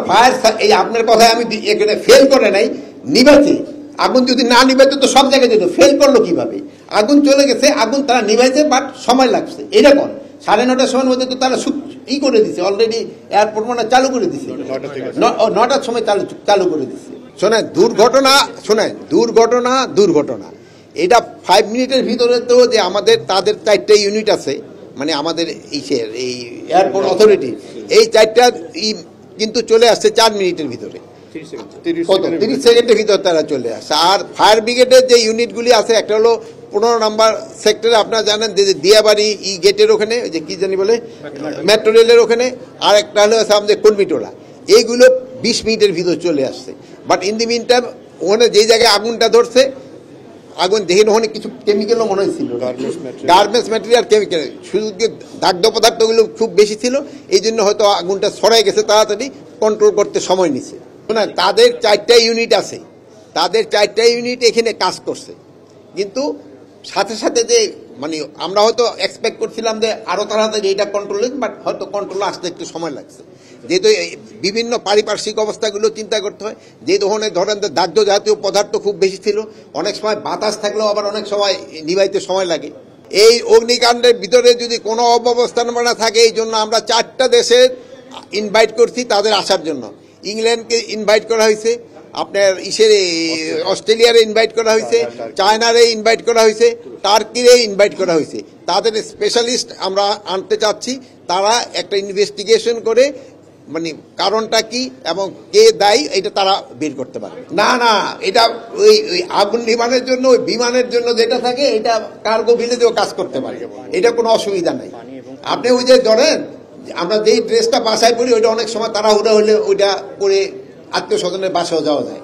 Fire এই আপনার কথায় আমি এখানে ফেল করে নাই, নিভাইছে। আগুন যদি না নিভাইতে তো সব জায়গায় যেত, ফেল করলো কিভাবে? আগুন চলে গেছে, আগুন তারা নিভাইছে, বাট সময় লাগছে। এরকম 9:30 সময়ের মধ্যে তো তারা ই করে দিছে, অলরেডি এয়ারপোর্ট মানে চালু করে দিছে, 9টার সময় চালু করে দিছে। শোনেন দুর্ঘটনা এটা 5 মিনিটের ভিতরে তো যে আমাদের তাদের 4টা ইউনিট আছে, মানে আমাদের এই এয়ারপোর্ট অথরিটি, এই 4টা কিন্তু চলে আসছে 4 মিনিটের ভিতরে, 30 সেকেন্ডের ভিতরে তারা চলে আসছে। আর ফায়ার ব্রিগেডের যে ইউনিটগুলি আছে, একটা হলো 15 নম্বর সেক্টরে, আপনারা জানেন যে দিয়াবাড়ি গেটের ওখানে, যে কি জানি বলে মেট্রো রেলের ওখানে, আর একটা হলো আমাদের কর্মীটোলা, এইগুলো 20 মিনিটের ভিতরে চলে আসছে। But in the meantime ওখানে যেই জায়গায় আগুনটা ধরছে, আগুন দেখে ওখানে কিছু কেমিক্যালও মনে হয়েছিল, গার্মেন্টস ম্যাটেরিয়াল কেমিক্যাল, শুধু দাগ্ধ পদার্থগুলো খুব বেশি ছিল, এই জন্য হয়তো আগুনটা ছড়াই গেছে, তাড়াতাড়ি কন্ট্রোল করতে সময় নিছে। তাদের 4টা ইউনিট আছে, তাদের 4টা ইউনিট এখানে কাজ করছে, কিন্তু সাথে সাথে যে মানে আমরা হয়তো এক্সপেক্ট করছিলাম যে আরো তাড়াতাড়ি এটা কন্ট্রোল, বাট হয়তো কন্ট্রোল আসতে একটু সময় লাগছে, যেহেতু বিভিন্ন পারিপার্শ্বিক অবস্থাগুলো চিন্তা করতে হয়। যে ধরেন দাহ্য জাতীয় পদার্থ খুব বেশি ছিল, অনেক সময় বাতাস থাকলেও আবার অনেক সময় নিভাইতে সময় লাগে। এই অগ্নিকাণ্ডের ভিতরে যদি কোনো অব্যবস্থাপনা থাকে, এই জন্য আমরা 4টা দেশের ইনভাইট করছি তাদের আসার জন্য। ইংল্যান্ডকে ইনভাইট করা হয়েছে, আপনার অস্ট্রেলিয়ারে ইনভাইট করা হয়েছে, চায়নারে ইনভাইট করা হয়েছে, টার্কিরে ইনভাইট করা হয়েছে। তাদের স্পেশালিস্ট আমরা আনতে চাচ্ছি, তারা একটা ইনভেস্টিগেশন করে মানে কারণটা কি এবং কে দায়ী এটা তারা বের করতে পারে। না এটা ওই আগুন নিবানের জন্য ওই বিমানের জন্য যেটা থাকে, এটা কার্গো ভিলেজেও কাজ করতে পারে, এটা কোনো অসুবিধা নাই। আপনি ওই যে ধরেন আমরা যেই ড্রেসটা বাসায় পরি, ওইটা অনেক সময় তাড়াহুড়া হলে ওইটা পরে আত্মীয় স্বজনের বাসাও যাওয়া যায়।